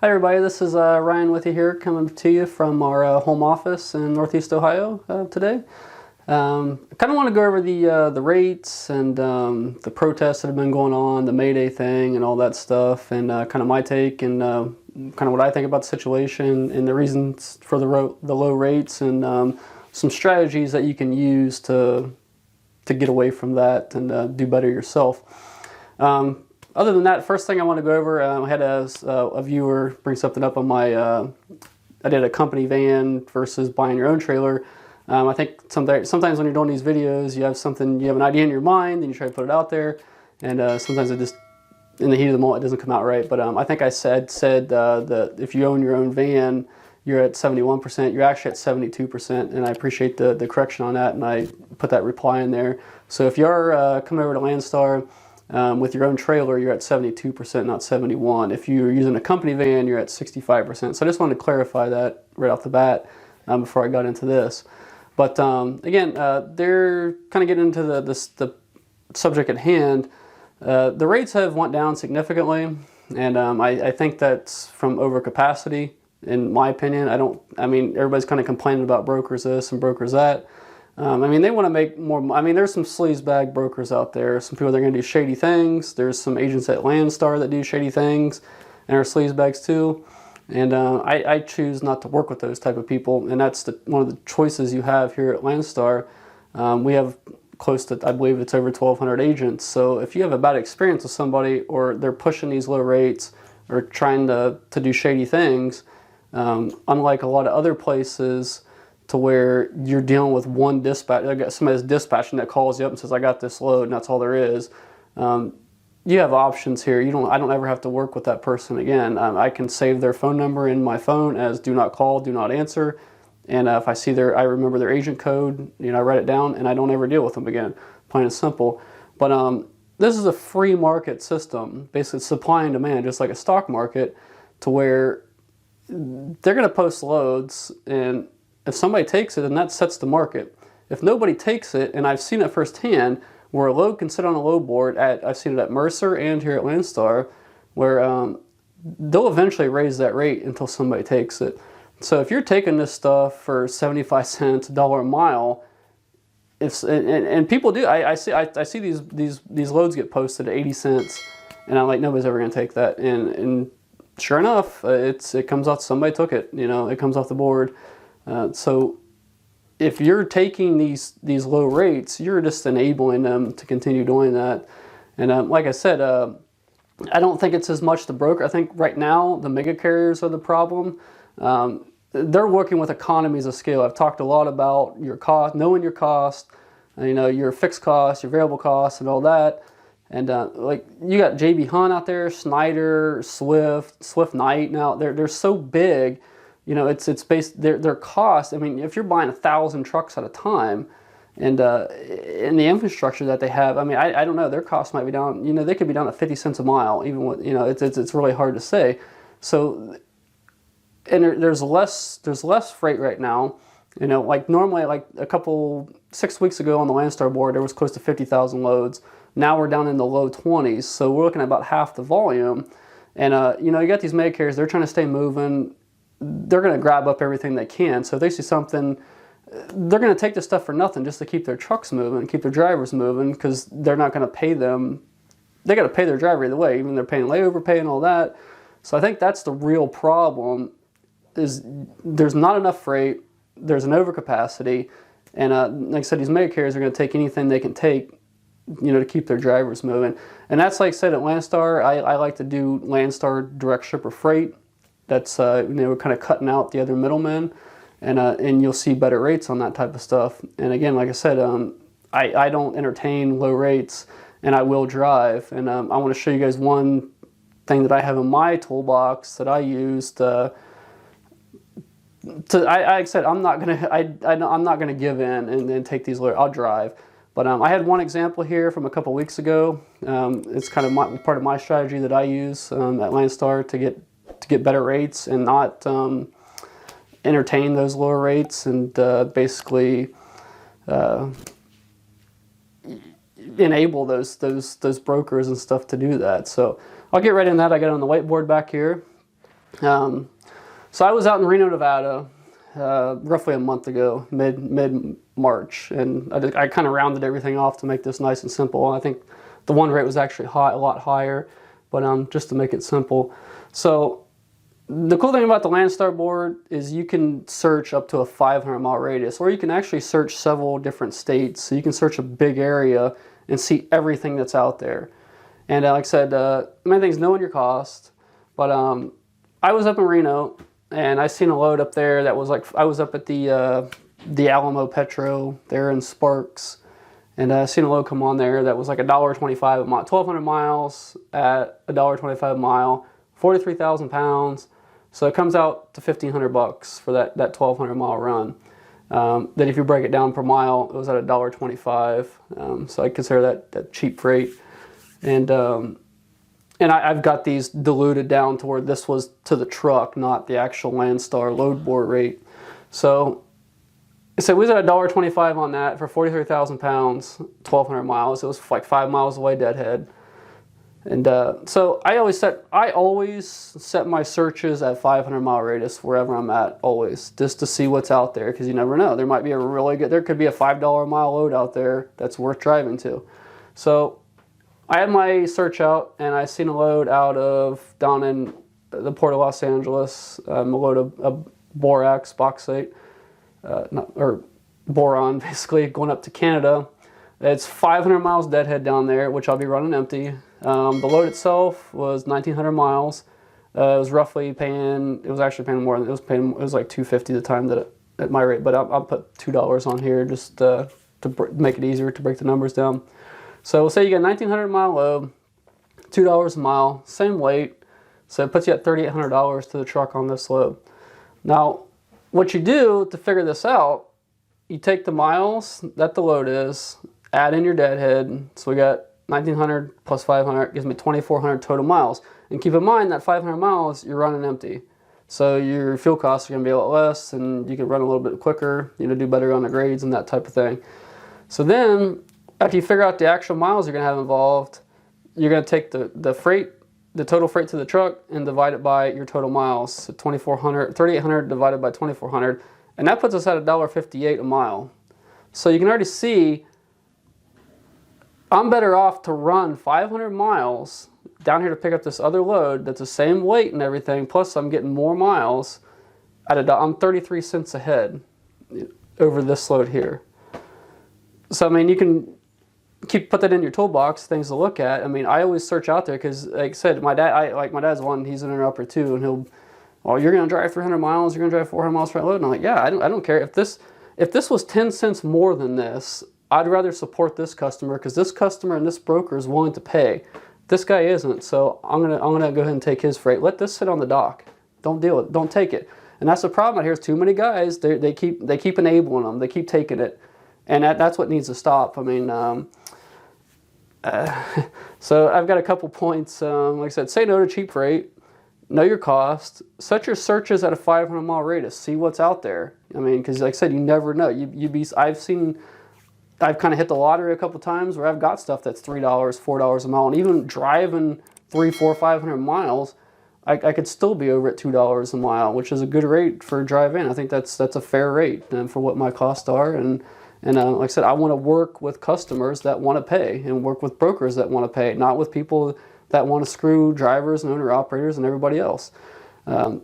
Hi everybody, this is Ryan with you here, coming to you from our home office in Northeast Ohio today. I kind of want to go over the rates and the protests that have been going on, the May Day thing and all that stuff, and kind of my take and kind of what I think about the situation and the reasons for the low rates and some strategies that you can use to get away from that and do better yourself. Other than that, first thing I want to go over, I had a viewer bring something up on my, I did a company van versus buying your own trailer. I think sometimes when you're doing these videos, you have an idea in your mind, and you try to put it out there, and sometimes it just, in the heat of the moment, it doesn't come out right. But I think I said that if you own your own van, you're at 71%, you're actually at 72%, and I appreciate the correction on that, and I put that reply in there. So if you're coming over to Landstar, with your own trailer, you're at 72%, not 71%. If you're using a company van, you're at 65%. So I just wanted to clarify that right off the bat before I got into this. But again, they're kind of getting into the subject at hand. The rates have went down significantly, and I think that's from overcapacity, in my opinion. I mean, everybody's kind of complaining about brokers this and brokers that. I mean, they want to make more. I mean, there's some sleazebag brokers out there. Some people that are going to do shady things. There's some agents at Landstar that do shady things and are sleazebags too. And I choose not to work with those type of people. And that's one of the choices you have here at Landstar. We have close to, I believe it's over 1,200 agents. So if you have a bad experience with somebody, or they're pushing these low rates or trying to do shady things, unlike a lot of other places, to where you're dealing with one dispatch, somebody's dispatching that calls you up and says, I got this load, and that's all there is. You have options here. I don't ever have to work with that person again. I can save their phone number in my phone as do not call, do not answer. And if I see I remember their agent code, I write it down, and I don't ever deal with them again. Plain and simple. But this is a free market system, basically supply and demand, just like a stock market, to where they're going to post loads, and if somebody takes it, then that sets the market. If nobody takes it, and I've seen it firsthand, where a load can sit on a load board I've seen it at Mercer and here at Landstar, where they'll eventually raise that rate until somebody takes it. So if you're taking this stuff for 75 cents, $1 a mile, and people do, I see these loads get posted at 80 cents, and I'm like, nobody's ever going to take that. And sure enough, it comes off, somebody took it, it comes off the board. So if you're taking these low rates, you're just enabling them to continue doing that. And like I said, I don't think it's as much the broker. I think right now the mega carriers are the problem. They're working with economies of scale. I've talked a lot about your cost, knowing your cost, your fixed costs, your variable costs, and all that. And like you got JB Hunt out there, Schneider, Swift Knight. Now they're so big. It's based their cost. I mean, if you're buying 1,000 trucks at a time, and in the infrastructure that they have, I mean, I don't know, their cost might be down. They could be down to 50 cents a mile, even with it's really hard to say. So, and there's less freight right now. Like normally, like 6 weeks ago on the Landstar board, there was close to 50,000 loads. Now we're down in the low 20s, so we're looking at about half the volume. And you got these mega carriers, they're trying to stay moving. They're going to grab up everything they can. So if they see something, they're going to take this stuff for nothing just to keep their trucks moving, keep their drivers moving, because they're not going to pay them. They got to pay their driver either way, even they're paying layover pay and all that. So I think that's the real problem, is there's not enough freight, there's an overcapacity, and like I said, these mega carriers are going to take anything they can take, to keep their drivers moving. And that's, like I said, at Landstar, I like to do Landstar direct shipper freight. That's we're kind of cutting out the other middlemen, and you'll see better rates on that type of stuff. And again, like I said, I don't entertain low rates, and I will drive. And I want to show you guys one thing that I have in my toolbox that I used. Like I said, I'm not gonna give in and take these low. I'll drive. But I had one example here from a couple weeks ago. It's kind of part of my strategy that I use at Landstar to get better rates and not entertain those lower rates, and basically enable those brokers and stuff to do that. So I'll get right in that. I got it on the whiteboard back here. So I was out in Reno, Nevada, roughly a month ago, mid March, and I kind of rounded everything off to make this nice and simple. I think the one rate was actually a lot higher, but just to make it simple. So the cool thing about the Landstar board is you can search up to a 500-mile radius, or you can actually search several different states. So you can search a big area and see everything that's out there. And like I said, the main thing is knowing your cost. But I was up in Reno, and I seen a load up there that was like, I was up at the Alamo Petro there in Sparks, and I seen a load come on there that was like $1.25 a mile, 1,200 miles at $1.25 a mile, 43,000 pounds. So it comes out to $1,500 for that 1,200 mile run. Then if you break it down per mile, it was at $1.25. So I consider that cheap freight. And I've got these diluted down to where this was to the truck, not the actual Landstar load board rate. So we was at $1.25 on that for 43,000 pounds, 1,200 miles. It was like 5 miles away deadhead. And so I always set my searches at 500-mile radius wherever I'm at, always, just to see what's out there, because you never know. There might be there could be a $5 a mile load out there that's worth driving to. So I had my search out, and I seen a load down in the port of Los Angeles, a load of borax, bauxite, or boron, basically, going up to Canada. It's 500 miles deadhead down there, which I'll be running empty. The load itself was 1,900 miles. It was roughly paying, it was actually paying more than, it was like $2.50 at the time at my rate, but I'll put $2 on here just to make it easier to break the numbers down. So we'll say you got a 1,900 mile load, $2 a mile, same weight, so it puts you at $3,800 to the truck on this load. Now, what you do to figure this out, you take the miles that the load is, add in your deadhead, so we got 1,900 plus 500 gives me 2,400 total miles. And keep in mind that 500 miles, you're running empty. So your fuel costs are going to be a lot less, and you can run a little bit quicker, do better on the grades and that type of thing. So then, after you figure out the actual miles you're going to have involved, you're going to take the freight, the total freight to the truck, and divide it by your total miles. So 3,800 divided by 2,400, and that puts us at $1.58 a mile. So you can already see I'm better off to run 500 miles down here to pick up this other load that's the same weight and everything, plus I'm getting more miles. I'm 33 cents ahead over this load here. So, I mean, you can put that in your toolbox, things to look at. I mean, I always search out there because, like I said, my dad's one, he's an interrupter too, and you're going to drive 300 miles, you're going to drive 400 miles for that load. And I'm like, yeah, I don't care. If this was 10 cents more than this, I'd rather support this customer because this customer and this broker is willing to pay. This guy isn't, so I'm gonna go ahead and take his freight. Let this sit on the dock. Don't deal with it. Don't take it. And that's the problem out here. Is too many guys. They keep enabling them. They keep taking it, and that's what needs to stop. I mean, so I've got a couple points. Like I said, say no to cheap freight. Know your cost. Set your searches at a 500-mile radius. See what's out there. I mean, because like I said, you never know. I've kind of hit the lottery a couple times where I've got stuff that's $3, $4 a mile, and even driving 300, 400, 500 miles, I could still be over at $2 a mile, which is a good rate for a drive-in. I think that's a fair rate for what my costs are, and like I said, I want to work with customers that want to pay, and work with brokers that want to pay, not with people that want to screw drivers and owner-operators and everybody else. And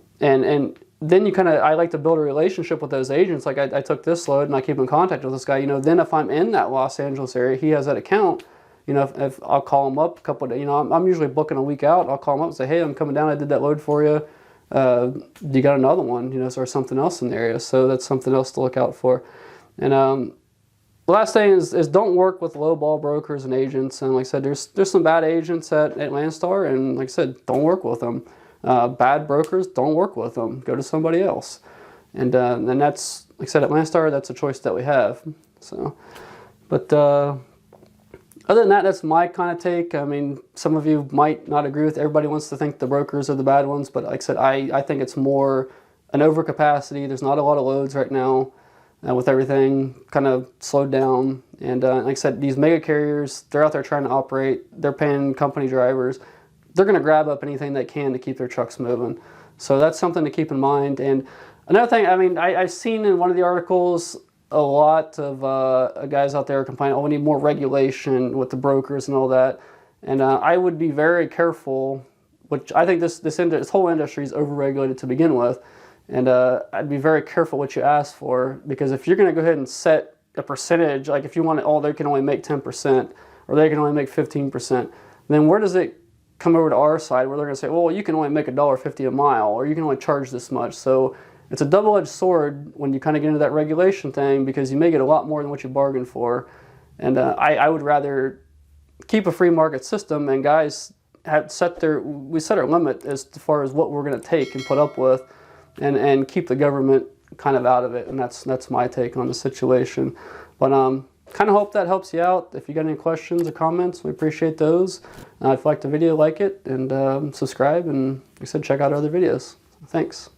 then I like to build a relationship with those agents. Like I took this load and I keep in contact with this guy. Then if I'm in that Los Angeles area, he has that account. If I'll call him up a couple of days. I'm usually booking a week out. I'll call him up and say, hey, I'm coming down. I did that load for you. You got another one? Or something else in the area. So that's something else to look out for. And the last thing is don't work with lowball brokers and agents. And like I said, there's some bad agents at Landstar, and like I said, don't work with them. Bad brokers, don't work with them. Go to somebody else. And that's, like I said, at Landstar, that's a choice that we have. So, but other than that, that's my kind of take. I mean, some of you might not agree with it. Everybody wants to think the brokers are the bad ones, but like I said, I think it's more an overcapacity. There's not a lot of loads right now with everything kind of slowed down. And like I said, these mega carriers, they're out there trying to operate. They're paying company drivers. They're going to grab up anything they can to keep their trucks moving. So that's something to keep in mind. And another thing, I mean, I've seen in one of the articles a lot of guys out there complaining, oh, we need more regulation with the brokers and all that. And I would be very careful, which I think this whole industry is overregulated to begin with. And I'd be very careful what you ask for, because if you're going to go ahead and set a percentage, like if you want it, oh, they can only make 10% or they can only make 15%, then where does it come over to our side where they're going to say, well, you can only make $1.50 a mile, or you can only charge this much. So it's a double-edged sword when you kind of get into that regulation thing, because you may get a lot more than what you bargained for. And I would rather keep a free market system, and guys set our limit as far as what we're going to take and put up with, and keep the government kind of out of it. And that's my take on the situation. But kind of hope that helps you out. If you got any questions or comments, we appreciate those. If you liked the video, like it, and subscribe, and like I said, check out our other videos. Thanks.